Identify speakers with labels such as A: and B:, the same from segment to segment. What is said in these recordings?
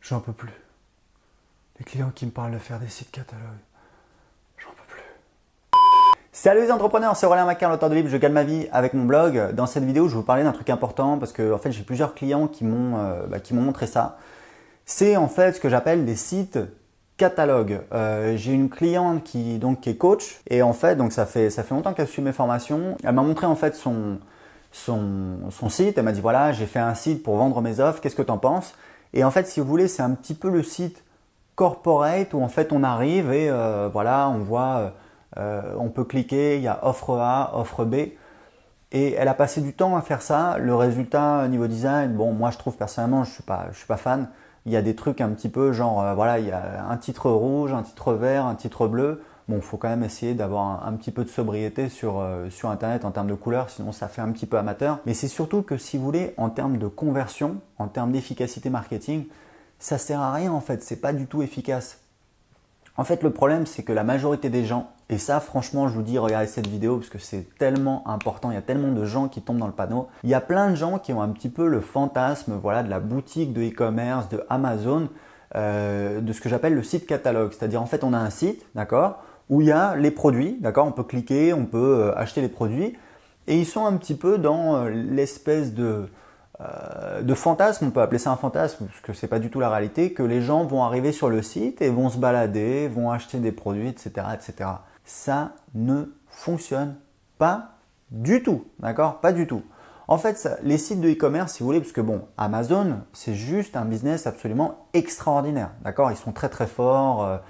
A: J'en peux plus. Les clients qui me parlent de faire des sites catalogues, j'en peux plus. Salut les entrepreneurs, c'est Aurélien Maquin, l'auteur de livre Je gagne ma vie avec mon blog. Dans cette vidéo, je vais vous parler d'un truc important parce que en fait, j'ai plusieurs clients qui m'ont montré ça. C'est en fait ce que j'appelle des sites catalogues. J'ai une cliente qui est coach et en fait, donc ça fait longtemps qu'elle suit mes formations. Elle m'a montré en fait son site. Elle m'a dit voilà, j'ai fait un site pour vendre mes offres. Qu'est-ce que tu en penses? Et en fait, si vous voulez, c'est un petit peu le site corporate où en fait on arrive et voilà, on voit, on peut cliquer, il y a offre A, offre B. Et elle a passé du temps à faire ça. Le résultat niveau design, bon, moi je trouve personnellement, je suis pas fan. Il y a des trucs un petit peu genre, voilà, il y a un titre rouge, un titre vert, un titre bleu. Bon, il faut quand même essayer d'avoir un petit peu de sobriété sur Internet en termes de couleurs, sinon ça fait un petit peu amateur. Mais c'est surtout que si vous voulez, en termes de conversion, en termes d'efficacité marketing, ça sert à rien en fait, c'est pas du tout efficace. En fait, le problème, c'est que la majorité des gens, et ça, franchement, je vous dis, regardez cette vidéo parce que c'est tellement important, il y a tellement de gens qui tombent dans le panneau. Il y a plein de gens qui ont un petit peu le fantasme, voilà, de la boutique de e-commerce, de Amazon, de ce que j'appelle le site catalogue. C'est-à-dire, en fait, on a un site, d'accord, où il y a les produits, d'accord, on peut cliquer, on peut acheter les produits, et ils sont un petit peu dans l'espèce de fantasme, on peut appeler ça un fantasme, parce que c'est pas du tout la réalité, que les gens vont arriver sur le site et vont se balader, vont acheter des produits, etc., etc. Ça ne fonctionne pas du tout, d'accord? Pas du tout. En fait, les sites de e-commerce, si vous voulez, parce que bon, Amazon, c'est juste un business absolument extraordinaire, d'accord? Ils sont très très forts,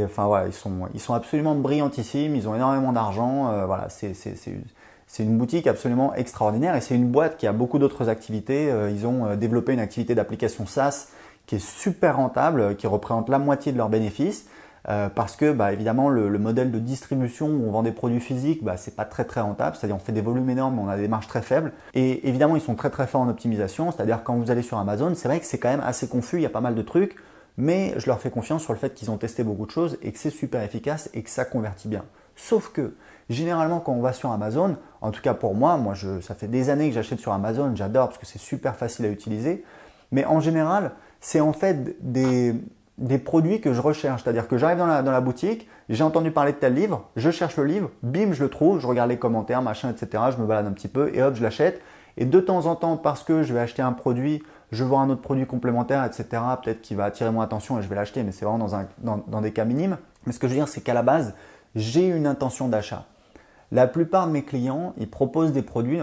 A: enfin voilà, ils sont absolument brillantissimes, ils ont énormément d'argent, voilà, c'est une boutique absolument extraordinaire et c'est une boîte qui a beaucoup d'autres activités. Ils ont développé une activité d'application SaaS qui est super rentable, qui représente la moitié de leurs bénéfices parce que évidemment le modèle de distribution où on vend des produits physiques, c'est pas très très rentable, c'est-à-dire on fait des volumes énormes mais on a des marges très faibles. Et évidemment ils sont très très forts en optimisation, c'est-à-dire quand vous allez sur Amazon, c'est vrai que c'est quand même assez confus, il y a pas mal de trucs, mais je leur fais confiance sur le fait qu'ils ont testé beaucoup de choses et que c'est super efficace et que ça convertit bien. Sauf que généralement quand on va sur Amazon, en tout cas pour moi, ça fait des années que j'achète sur Amazon, j'adore parce que c'est super facile à utiliser, mais en général c'est en fait des produits que je recherche, c'est-à-dire que j'arrive dans la boutique, j'ai entendu parler de tel livre, je cherche le livre, bim, je le trouve, je regarde les commentaires, machin, etc., je me balade un petit peu et hop, je l'achète. Et de temps en temps, parce que je vais acheter un produit, je vois un autre produit complémentaire, etc., peut-être qui va attirer mon attention et je vais l'acheter, mais c'est vraiment dans des cas minimes. Mais ce que je veux dire, c'est qu'à la base, j'ai une intention d'achat. La plupart de mes clients, ils proposent des produits,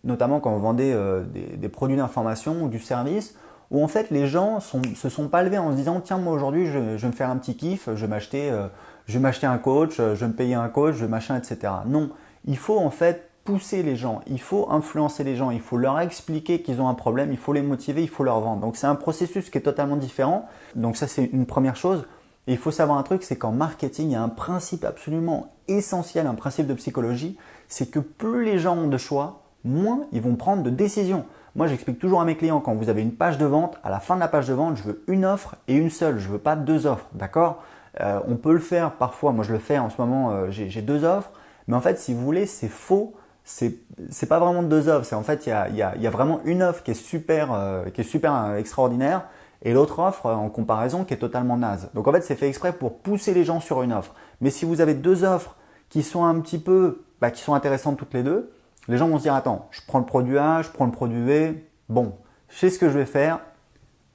A: notamment quand vous vendez des produits d'information ou du service, où en fait les gens se sont pas levés en se disant tiens moi aujourd'hui je vais me faire un petit kiff, je vais m'acheter un coach, je vais me payer un coach, je vais machin, etc. Non, il faut en fait pousser les gens, il faut influencer les gens, il faut leur expliquer qu'ils ont un problème, il faut les motiver, il faut leur vendre. Donc c'est un processus qui est totalement différent. Donc ça c'est une première chose. Et il faut savoir un truc, c'est qu'en marketing, il y a un principe absolument essentiel, un principe de psychologie, c'est que plus les gens ont de choix, moins ils vont prendre de décisions. Moi, j'explique toujours à mes clients, quand vous avez une page de vente, à la fin de la page de vente, je veux une offre et une seule, je ne veux pas deux offres, d'accord? On peut le faire parfois, moi je le fais en ce moment, j'ai deux offres, mais en fait, si vous voulez, c'est faux. C'est pas vraiment deux offres, c'est en fait, il y a vraiment une offre qui est super extraordinaire et l'autre offre en comparaison qui est totalement naze. Donc en fait, c'est fait exprès pour pousser les gens sur une offre. Mais si vous avez deux offres qui sont un petit peu, qui sont intéressantes toutes les deux, les gens vont se dire attends, je prends le produit A, je prends le produit B, bon, je sais ce que je vais faire,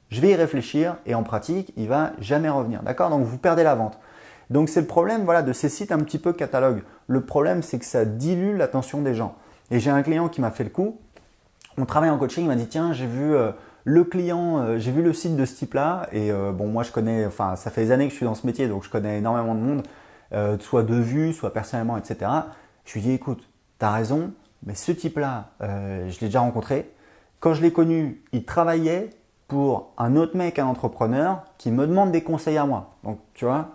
A: je vais y réfléchir et en pratique, il va jamais revenir. D'accord? Donc vous perdez la vente. Donc c'est le problème voilà, de ces sites un petit peu catalogues. Le problème, c'est que ça dilue l'attention des gens. Et j'ai un client qui m'a fait le coup. On travaille en coaching, il m'a dit tiens, j'ai vu j'ai vu le site de ce type-là. Et bon, moi je connais, enfin ça fait des années que je suis dans ce métier, donc je connais énormément de monde, soit de vue, soit personnellement, etc. Je lui ai dit écoute, tu as raison, mais ce type-là, je l'ai déjà rencontré. Quand je l'ai connu, il travaillait pour un autre mec, un entrepreneur, qui me demande des conseils à moi. Donc, tu vois,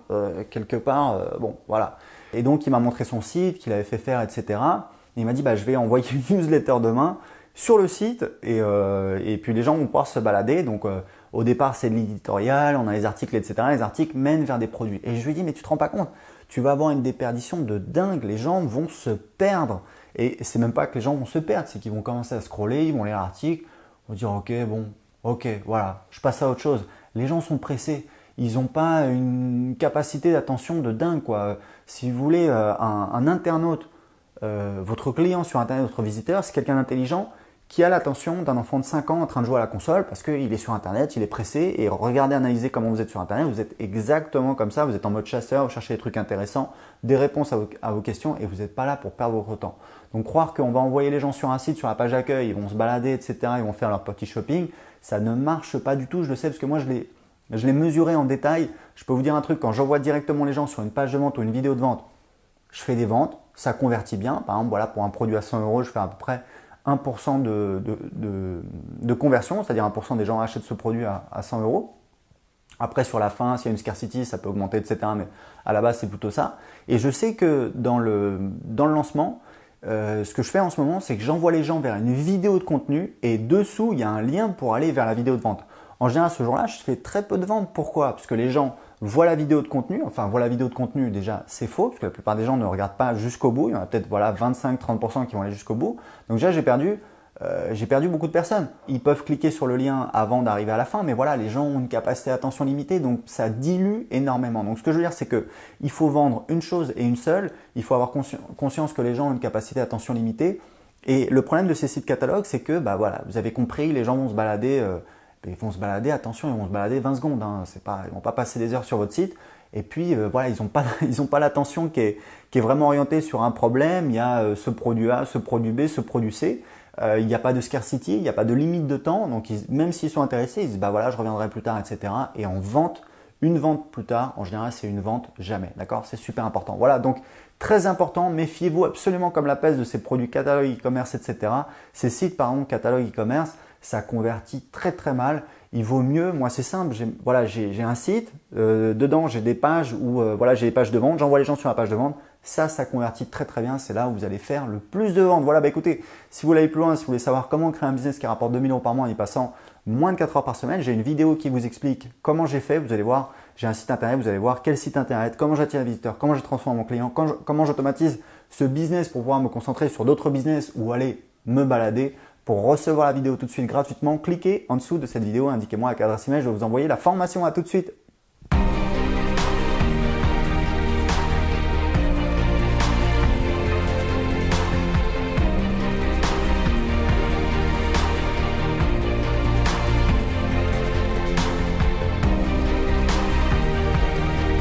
A: quelque part, bon, voilà. Et donc, il m'a montré son site, qu'il avait fait faire, etc. Et il m'a dit, je vais envoyer une newsletter demain sur le site et puis les gens vont pouvoir se balader. Donc, au départ, c'est de l'éditorial, on a les articles, etc. Les articles mènent vers des produits. Et je lui ai dit, mais tu te rends pas compte, tu vas avoir une déperdition de dingue. Les gens vont se perdre. Et c'est même pas que les gens vont se perdre, c'est qu'ils vont commencer à scroller, ils vont lire l'article, vont dire ok, bon, ok, voilà, je passe à autre chose. Les gens sont pressés. Ils n'ont pas une capacité d'attention de dingue, quoi. Si vous voulez, un internaute, votre client sur Internet, votre visiteur, c'est quelqu'un d'intelligent qui a l'attention d'un enfant de 5 ans en train de jouer à la console parce qu'il est sur Internet, il est pressé et regardez, analysez comment vous êtes sur Internet, vous êtes exactement comme ça, vous êtes en mode chasseur, vous cherchez des trucs intéressants, des réponses à vos questions et vous n'êtes pas là pour perdre votre temps. Donc croire qu'on va envoyer les gens sur un site, sur la page d'accueil, ils vont se balader, etc., ils vont faire leur petit shopping, ça ne marche pas du tout, je le sais parce que moi je l'ai mesuré en détail. Je peux vous dire un truc, quand j'envoie directement les gens sur une page de vente ou une vidéo de vente, je fais des ventes, ça convertit bien. Par exemple, voilà, pour un produit à 100 euros, je fais à peu près 1% de conversion, c'est-à-dire 1% des gens achètent ce produit à 100 euros. Après, sur la fin, s'il y a une scarcity, ça peut augmenter, etc. Mais à la base, c'est plutôt ça. Et je sais que dans le lancement, ce que je fais en ce moment, c'est que j'envoie les gens vers une vidéo de contenu et dessous, il y a un lien pour aller vers la vidéo de vente. En général, ce jour-là, je fais très peu de ventes. Pourquoi? Parce que les gens voient la vidéo de contenu. Enfin, voient la vidéo de contenu, déjà, c'est faux, parce que la plupart des gens ne regardent pas jusqu'au bout. Il y en a peut-être 25-30% qui vont aller jusqu'au bout. Donc déjà, j'ai perdu beaucoup de personnes. Ils peuvent cliquer sur le lien avant d'arriver à la fin, mais voilà, les gens ont une capacité d'attention limitée, donc ça dilue énormément. Donc ce que je veux dire, c'est qu'il faut vendre une chose et une seule. Il faut avoir conscience que les gens ont une capacité d'attention limitée. Et le problème de ces sites catalogues, c'est que, bah voilà, vous avez compris, les gens vont se balader. Attention, ils vont se balader 20 secondes. Hein, ils ne vont pas passer des heures sur votre site. Et puis, voilà, ils n'ont pas l'attention qui est vraiment orientée sur un problème. Il y a ce produit A, ce produit B, ce produit C. Il n'y a pas de scarcity, il n'y a pas de limite de temps. Donc, même s'ils sont intéressés, ils disent, bah voilà, je reviendrai plus tard, etc. Et en vente, une vente plus tard, en général, c'est une vente jamais. D'accord? C'est super important. Voilà, donc très important, méfiez-vous absolument comme la peste de ces produits catalogue e-commerce, etc. Ces sites, par exemple, catalogue e-commerce, ça convertit très très mal. Il vaut mieux, moi c'est simple, j'ai un site, dedans j'ai des pages où j'ai des pages de vente, j'envoie les gens sur la page de vente, ça convertit très très bien, c'est là où vous allez faire le plus de ventes. Voilà, bah écoutez, si vous voulez aller plus loin, si vous voulez savoir comment créer un business qui rapporte 2000 euros par mois en y passant moins de 4 heures par semaine, j'ai une vidéo qui vous explique comment j'ai fait, vous allez voir, j'ai un site internet, vous allez voir quel site internet, comment j'attire les visiteurs, comment je transforme mon client, comment j'automatise ce business pour pouvoir me concentrer sur d'autres business ou aller me balader. Pour recevoir la vidéo tout de suite gratuitement, cliquez en dessous de cette vidéo, indiquez-moi à quelle adresse email je vais vous envoyer la formation. À tout de suite.